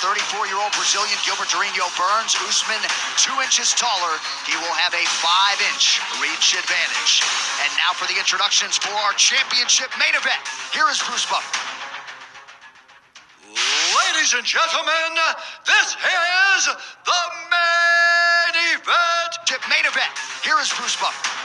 34-year-old Brazilian Gilbert Burns. Usman 2 inches taller. He will have a 5-inch reach advantage. And now for the introductions for our championship main event. Here is Bruce Buffer. Ladies and gentlemen, this is the main event. Main event. Here is Bruce Buffer.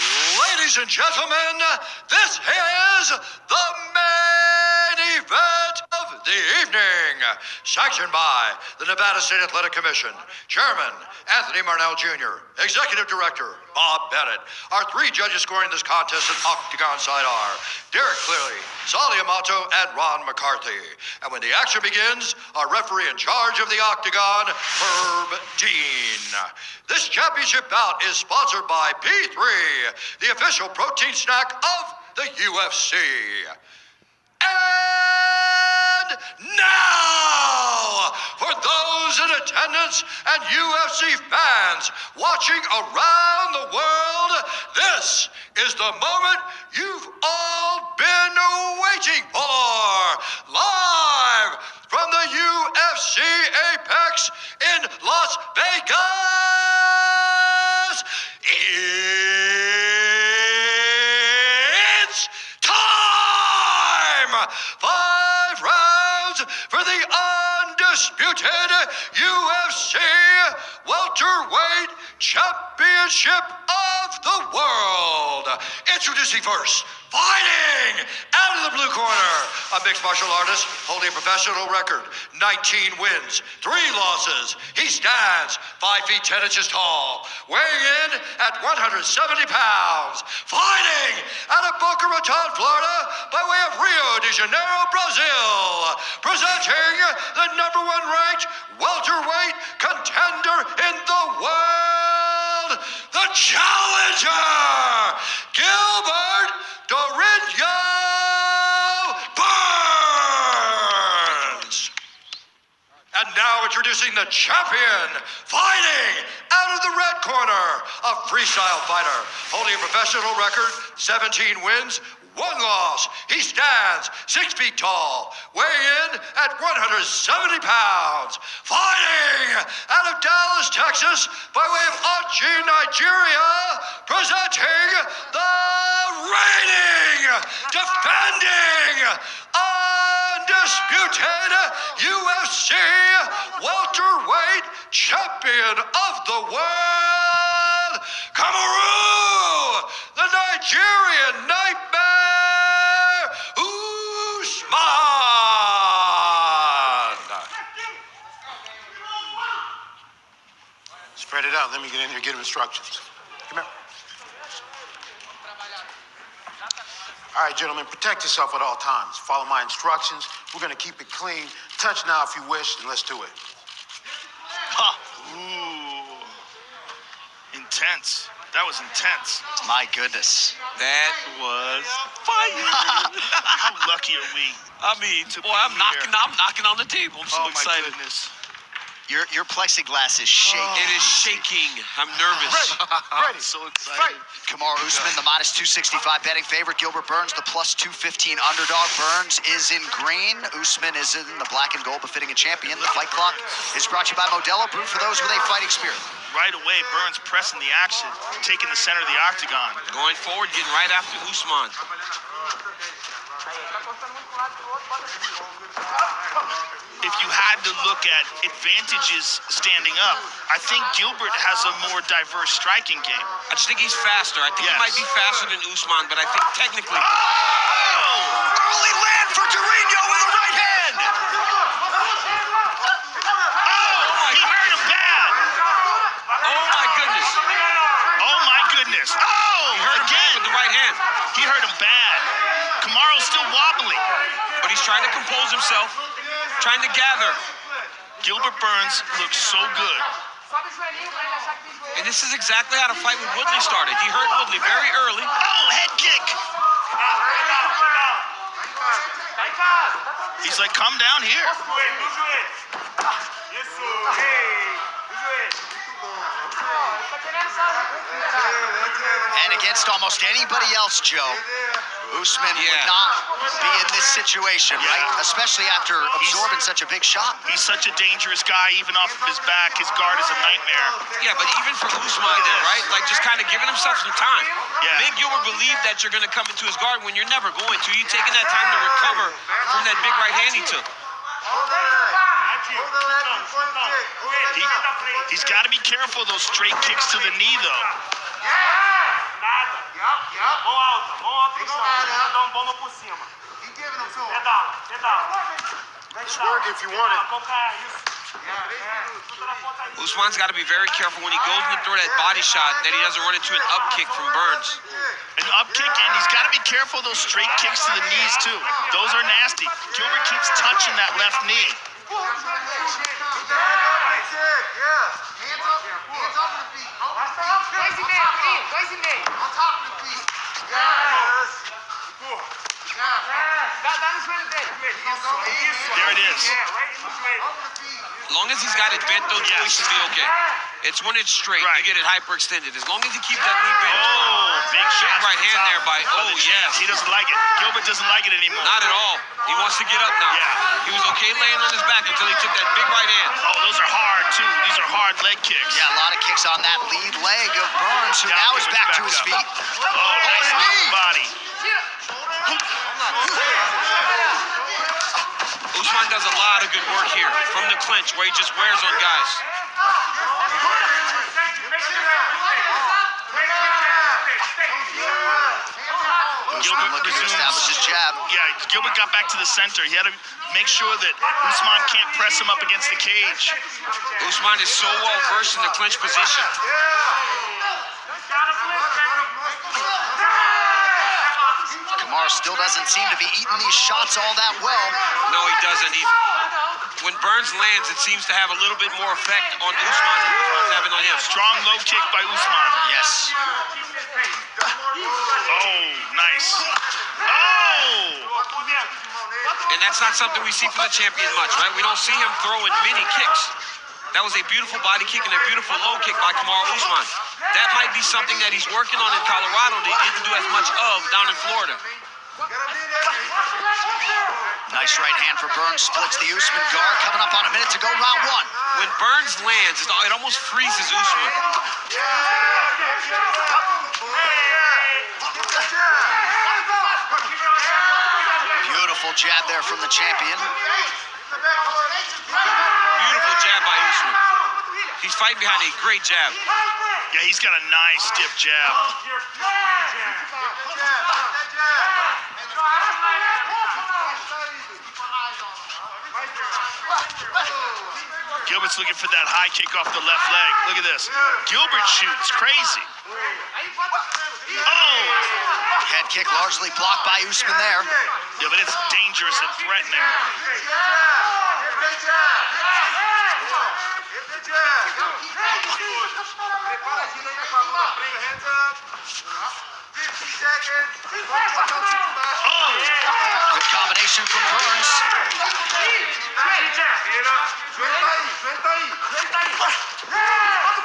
Ladies and gentlemen, this is the main event of the evening. Sanctioned by the Nevada State Athletic Commission, Chairman Anthony Marnell Jr., Executive Director Bob Bennett. Our 3 judges scoring this contest at Octagon side are Derek Cleary, Sally Amato, and Ron McCarthy. And when the action begins, our referee in charge of the Octagon, Herb Dean. This championship bout is sponsored by P3, the official protein snack of the UFC. And now, for those in attendance and UFC fans watching around the world, this is the moment you've all been waiting for. Live from the UFC Apex in Las Vegas, it's time! 5 rounds for the undisputed UFC welterweight championship of the world. Introducing first, fighting out of the blue corner, a mixed martial artist holding a professional record, 19 wins, 3 losses. He stands 5 feet 10 inches tall, weighing in at 170 pounds, fighting out of Boca Raton, Florida, by way of Rio de Janeiro, Brazil, presenting the #1 ranked welterweight contender in the world, the challenger, Gilbert Burns. And now introducing the champion, fighting out of the red corner, a freestyle fighter, holding a professional record, 17 wins, 1 loss. He stands 6 feet tall, weighing in at 170 pounds, fighting out of Dallas, Texas, by way of Ochi, Nigeria, presenting the reigning, defending, undisputed UFC welterweight champion of the world, Kamaru, the Nigerian Nightmare, Usman. Spread it out. Let me get in here and get him instructions. Come here. All right, gentlemen, protect yourself at all times. Follow my instructions. We're going to keep it clean. Touch now if you wish, and let's do it. Ha! Ooh. Intense. That was intense. My goodness. That was fire. How lucky are we? I mean, boy, I'm knocking on the table. I'm so excited. My goodness. Your plexiglass is shaking. It is shaking. I'm nervous. Ready. I'm so excited. Kamaru Usman, the -265 betting favorite. Gilbert Burns, the +215 underdog. Burns is in green. Usman is in the black and gold, befitting a champion. The fight clock is brought to you by Modelo, brewed for those with a fighting spirit. Right away, Burns pressing the action, taking the center of the octagon. Going forward, getting right after Usman. If you had to look at advantages standing up, I think Gilbert has a more diverse striking game. I just think he's faster. I think he might be faster than Usman, but I think technically... Early land for Durinho with the right hand. He hurt him bad. Oh, my goodness. Oh, my goodness. Oh, He hurt him bad again. with the right hand. He hurt him bad. Kamaru's still wobbly. But he's trying to compose himself, trying to gather. Gilbert Burns looks so good. And this is exactly how the fight with Woodley started. He hurt Woodley very early. Oh, head kick. He's like, come down here. And against almost anybody else, Joe, Usman would not be in this situation, right? Especially after absorbing such a big shot. He's such a dangerous guy, even off of his back. His guard is a nightmare. Yeah, but even for Usman, right? Like just kind of giving himself some time. Yeah. Make Gilbert believe that you're going to come into his guard when you're never going to. You taking that time to recover from that big right hand he took. He's got to be careful of those straight kicks to the knee, though. It's work if you want it. Usman's got to be very careful when he goes to throw that body shot that he doesn't run into an up kick from Burns. An up kick, and he's got to be careful of those straight kicks to the knees, too. Those are nasty. Gilbert keeps touching that left knee. There it is. As long as he's got it bent, though, he should be okay. It's when it's straight, you get it hyperextended. As long as he keeps that knee bent. Oh, big shot. Right hand there by, yes. He doesn't like it. Gilbert doesn't like it anymore. Not at all. He wants to get up now. Yeah. He was okay laying on his back until he took that big right hand. Oh, those are hard, too. These are hard leg kicks. Yeah, a lot of kicks on that lead leg of Burns, who now is back to his feet. Oh, nice knee body. Usman does a lot of good work here from the clinch where he just wears on guys. Usman looking to establish his jab. Yeah, Gilbert got back to the center. He had to make sure that Usman can't press him up against the cage. Usman is so well versed in the clinch position. Kamaru still doesn't seem to be eating these shots all that well. No, he doesn't. When Burns lands, it seems to have a little bit more effect on Usman than Usman's having on him. Strong low kick by Usman. Yes. Oh, nice. Oh! And that's not something we see from the champion much, right? We don't see him throwing many kicks. That was a beautiful body kick and a beautiful low kick by Kamaru Usman. That might be something that he's working on in Colorado that he didn't do as much of down in Florida. Nice right hand for Burns, splits the Usman guard. Coming up on a minute to go, round one. When Burns lands, it almost freezes Usman. Beautiful jab there from the champion. Beautiful jab by Usman. He's fighting behind a great jab. Yeah, he's got a nice stiff jab. Gilbert's looking for that high kick off the left leg. Look at this. Gilbert shoots crazy. Oh! Head kick largely blocked by Usman there. Yeah, but it's dangerous and threatening. Oh! Good combination from Burns.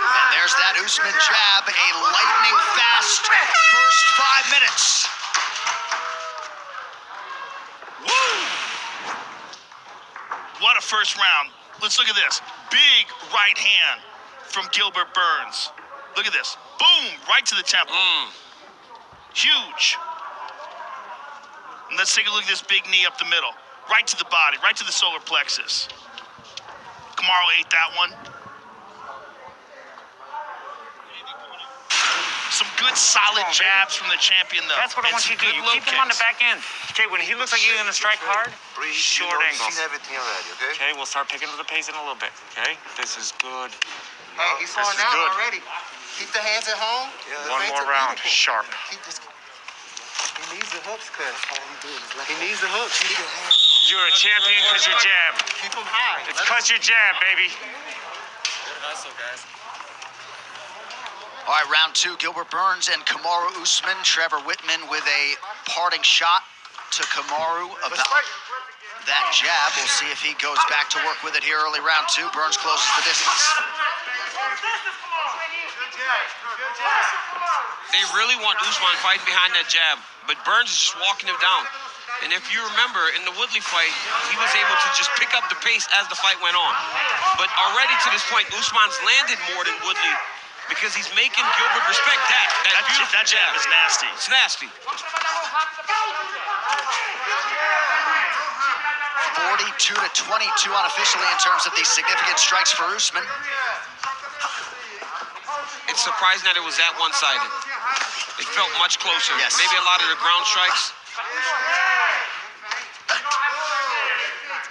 And there's that Usman jab, a lightning fast first 5 minutes. Woo! What a first round. Let's look at this. Big right hand from Gilbert Burns. Look at this. Boom! Right to the temple. Huge. And let's take a look at this big knee up the middle. Right to the body, right to the solar plexus. Kamaru ate that one. Some good solid jabs from the champion, though. That's what I want you to do. You keep him on the back end. Okay, when he looks like he's going to strike hard, short angles. everything already, okay? Okay, we'll start picking up the pace in a little bit. Okay, this is good. Hey, he's slowing down already. Keep the hands at home. One more round, sharp. He needs the hooks, cuz. He needs the hooks. You're a champion because you jab. Keep him high. It's because you jab, baby. All right, round two, Gilbert Burns and Kamaru Usman. Trevor Whitman with a parting shot to Kamaru about that jab. We'll see if he goes back to work with it here early round two. Burns closes the distance. They really want Usman fighting behind that jab, but Burns is just walking him down. And if you remember, in the Woodley fight, he was able to just pick up the pace as the fight went on. But already to this point, Usman's landed more than Woodley because he's making Gilbert respect that beautiful that jab is nasty. It's nasty. 42-22 unofficially in terms of these significant strikes for Usman. It's surprising that it was that one-sided. It felt much closer. Yes. Maybe a lot of the ground strikes.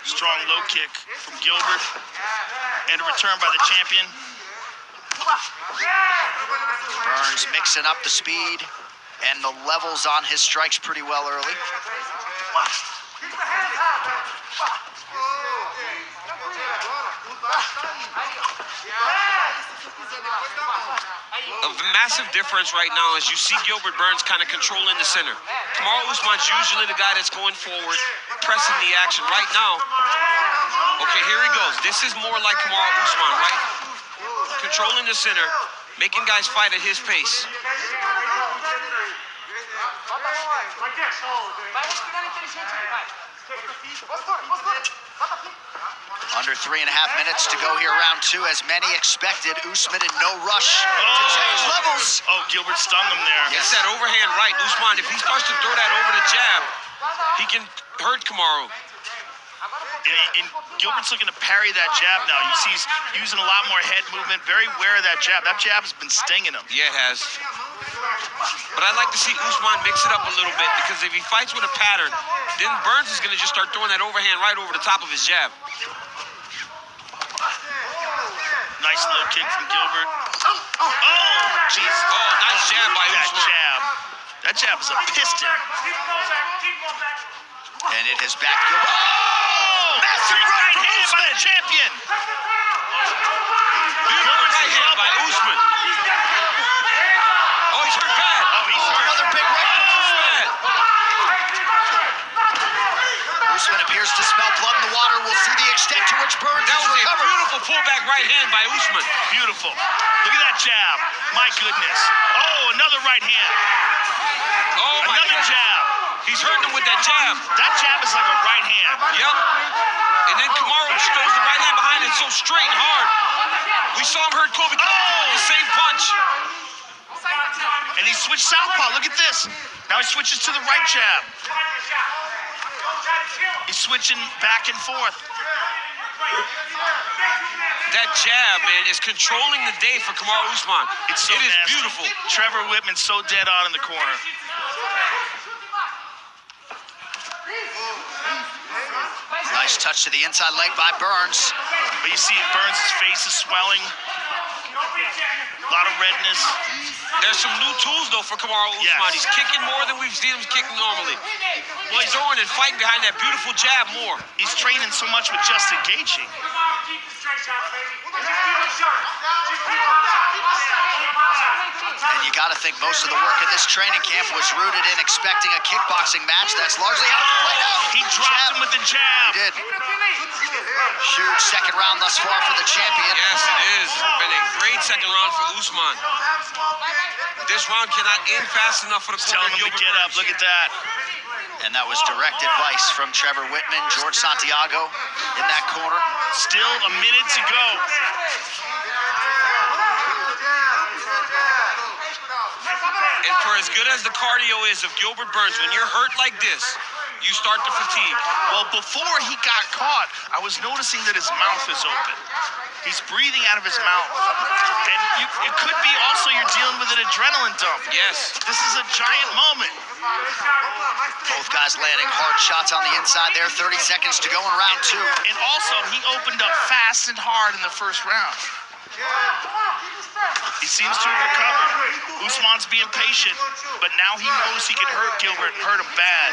Strong low kick from Gilbert. And a return by the champion. Burns mixing up the speed and the levels on his strikes pretty well early. A massive difference right now is you see Gilbert Burns kind of controlling the center. Kamaru Usman's usually the guy that's going forward, pressing the action. Right now, okay, here he goes. This is more like Kamaru Usman, right? Controlling the center, making guys fight at his pace. Under 3.5 minutes to go here, round two. As many expected, Usman in no rush to change levels. Oh, Gilbert stung him there. It's that overhand right. Usman, if he starts to throw that over the jab, he can hurt Kamaru. And Gilbert's looking to parry that jab now. You see he's using a lot more head movement, very aware of that jab. That jab has been stinging him. Yeah, it has. But I'd like to see Usman mix it up a little bit, because if he fights with a pattern, then Burns is going to just start throwing that overhand right over the top of his jab. Nice low kick from Gilbert. Oh, jeez. Oh, nice jab by Usman. That jab is a piston. And it has backed Gilbert. Oh! Massive Right right hand by the champion. Beautiful right hand by Usman. Oh, he's hurt bad. Oh, he's hurt. Another big right. Bad. Usman appears to smell blood in the water. We'll see the extent to which Burns That has was a recovered. beautiful pullback right hand by Usman. Beautiful. Look at that jab. My goodness. Oh, another right hand. Oh, my Another goodness. jab. He's hurting him with that jab. That jab is like a right hand. Yep. And then Kamaru throws the right hand behind it so straight and hard. We saw him hurt Kobe with the same punch. And he switched southpaw. Look at this. Now he switches to the right jab. He's switching back and forth. That jab, man, is controlling the day for Kamaru Usman. It's so It is nasty. beautiful. Trevor Whitman's so dead on in the corner. Nice touch to the inside leg by Burns. But you see Burns' face is swelling. A lot of redness. There's some new tools, though, for Kamaru Usman. Yes. He's kicking more than we've seen him kicking normally. He's throwing and fighting behind that beautiful jab more. He's training so much with just engaging. And you got to think most of the work in this training camp was rooted in expecting a kickboxing match. That's largely how it played out. He dropped him with the jab. He did. Huge second round thus far for the champion. Yes, it is. It's been a great second round for Usman. This round cannot end fast enough for the corner. Telling him to get up. Look at that. And that was direct advice from Trevor Whitman, George Santiago in that corner. Still a minute to go. And for as good as the cardio is of Gilbert Burns, when you're hurt like this, you start to fatigue. Well, before he got caught, I was noticing that his mouth is open. He's breathing out of his mouth. And it could be also you're dealing with an adrenaline dump. Yes. This is a giant moment. Both guys landing hard shots on the inside there. 30 seconds to go in round two. And also, he opened up fast and hard in the first round. He seems to have recovered. Usman's being patient, but now he knows he can hurt Gilbert and hurt him bad.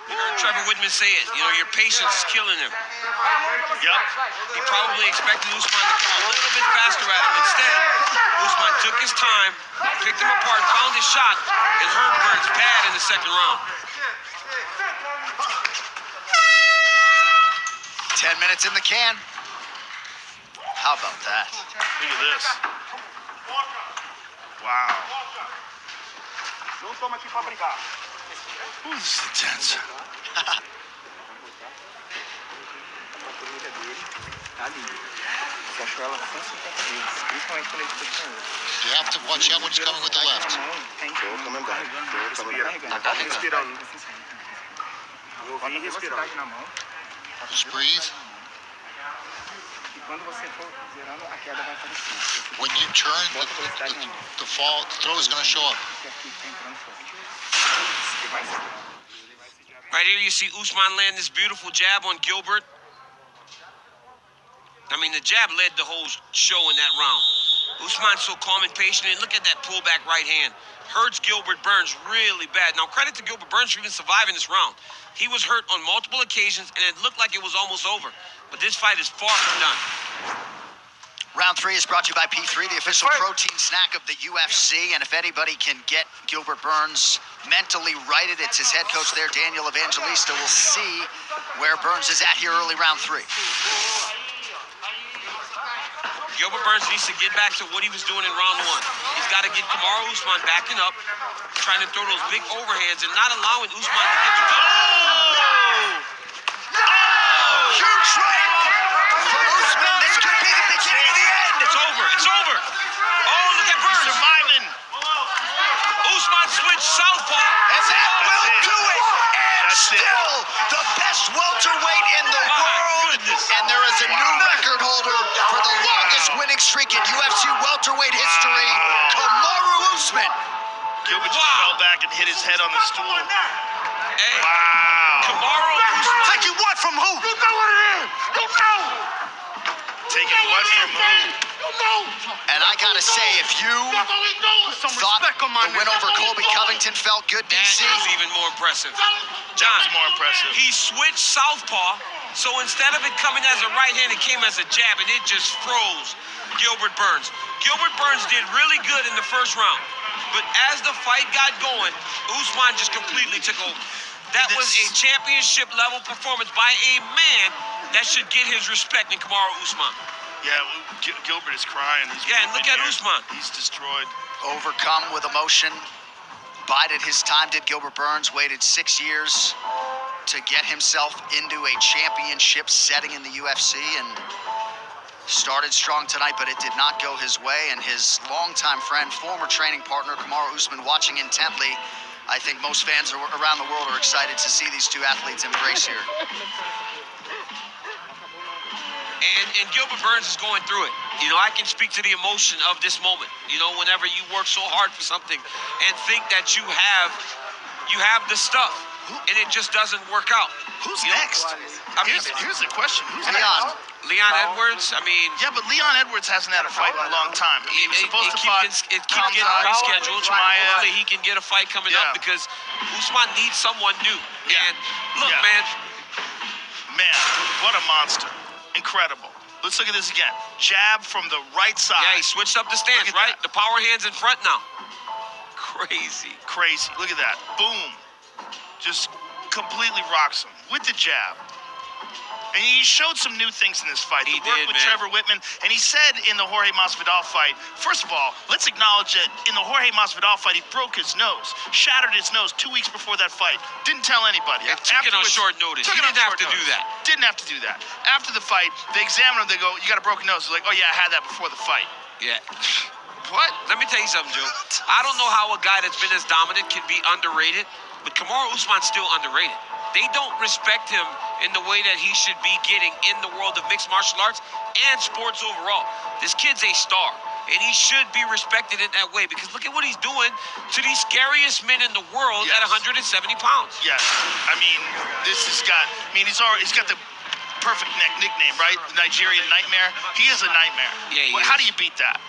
You heard Trevor Whitman say it. You know, your patience is killing him. Yep. He probably expected Usman to come a little bit faster at him. Instead, Usman took his time, picked him apart, found his shot, and hurt Burns bad in the second round. 10 minutes in the can. How about that? Look at this. Wow. Ooh, this is intense. You have to watch out when he's coming with the left. Just breathe. When you turn, the fall, the throw is going to show up. Right here you see Usman land this beautiful jab on Gilbert. I mean, the jab led the whole show in that round. Usman's so calm and patient, and look at that pullback right hand. Hurts Gilbert Burns really bad. Now, credit to Gilbert Burns for even surviving this round. He was hurt on multiple occasions, and it looked like it was almost over. But this fight is far from done. Round 3 is brought to you by P3, the official protein snack of the UFC. And if anybody can get Gilbert Burns mentally righted, it's his head coach there, Daniel Evangelista. We'll see where Burns is at here early round 3. Gilbert Burns needs to get back to what he was doing in round 1. He's got to get Kamaru Usman backing up, trying to throw those big overhands and not allowing Usman to get to go. Huge right from Usman. This could be the beginning of the end. It's over. It's over. Oh, look at Burns. Surviving. Usman switched southpaw. And that will do it. And That's it. still the best welterweight in the My world. goodness. And there is a new record holder for the longest winning streak in UFC welterweight history, Kamaru Usman. Gilbert just fell back and hit his head on the stool. Hey, Wow. Kamaru Usman. Taking what from who? You know what it is. You know. Taking what from who? You know. And I gotta say, if you Some thought respect on my the win over Colby Covington felt good, That DC, is even more impressive. That John, was more impressive. he switched southpaw, so instead of it coming as a right hand, it came as a jab, and it just froze Gilbert Burns. Gilbert Burns did really good in the first round, but as the fight got going, Usman just completely took over. That was a championship level performance by a man that should get his respect in Kamaru Usman. Yeah, Gilbert is crying. He's Yeah, and look weeping at here. Usman. He's destroyed. overcome with emotion, bided his time, did Gilbert Burns, waited 6 years to get himself into a championship setting in the UFC, and started strong tonight, but it did not go his way. And his longtime friend, former training partner, Kamaru Usman, watching intently. I think most fans around the world are excited to see these two athletes embrace here. And Gilbert Burns is going through it. You know, I can speak to the emotion of this moment. You know, whenever you work so hard for something and think that you have the stuff, and it just doesn't work out. Who's You know, next? I mean, Here's the question. Who's Leon. next? Leon Edwards, I mean, Yeah, but Leon Edwards hasn't had a fight in a long time. He was supposed to fight. it keeps getting rescheduled. Hopefully he can get a fight coming Yeah. up because Usman needs someone new. Yeah. And look, Yeah. Man, what a monster. Incredible. Let's look at this again. Jab from the right side. Yeah, he switched up the stance, Look at right? that. The power hands in front now. Crazy. Crazy. Look at that. Boom. Just completely rocks him with the jab. And he showed some new things in this fight. He The work did, with man. Trevor Whitman. And he said in the Jorge Masvidal fight, first of all, let's acknowledge that in the Jorge Masvidal fight, he broke his nose, shattered his nose 2 weeks before that fight. Didn't tell anybody. Yeah, took it on Afterwards- short notice. took He it on didn't have short to do notice. that. Didn't have to do that. After the fight, they examined him. They go, "You got a broken nose." He's like, "Oh yeah, I had that before the fight." Yeah. What? Let me tell you something, Joe. I don't know how a guy that's been as dominant can be underrated, but Kamaru Usman's still underrated. They don't respect him in the way that he should be getting in the world of mixed martial arts and sports overall. This kid's a star, and he should be respected in that way because look at what he's doing to the scariest men in the world Yes. at 170 pounds. Yes. I mean, this has got. I mean, he's got the perfect nickname, right? The Nigerian Nightmare. He is a nightmare. Yeah, he How is. do you beat that?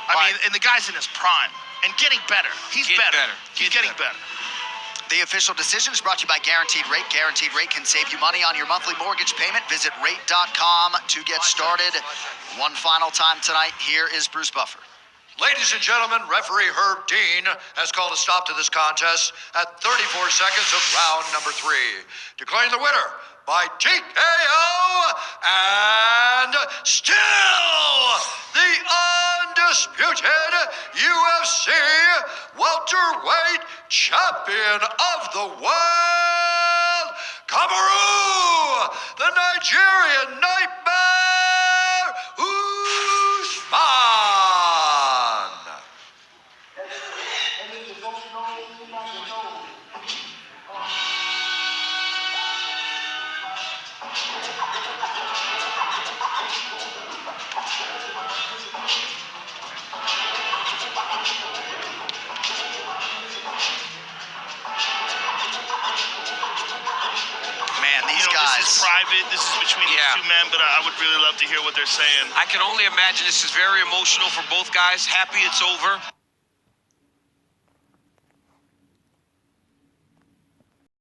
I mean, and the guy's in his prime and getting better. He's Getting better. better. He's getting better. The official decision is brought to you by Guaranteed Rate. Guaranteed Rate can save you money on your monthly mortgage payment. Visit rate.com to get started. One final time tonight. Here is Bruce Buffer. Ladies and gentlemen, referee Herb Dean has called a stop to this contest at 34 seconds of round number 3, declaring the winner by TKO and still the undisputed undisputed UFC welterweight champion of the world, Kamaru, the Nigerian Nightmare, Usman. Man, these This guys. is private. This is between these two men, but I would really love to hear what they're saying. I can only imagine this is very emotional for both guys. Happy it's over.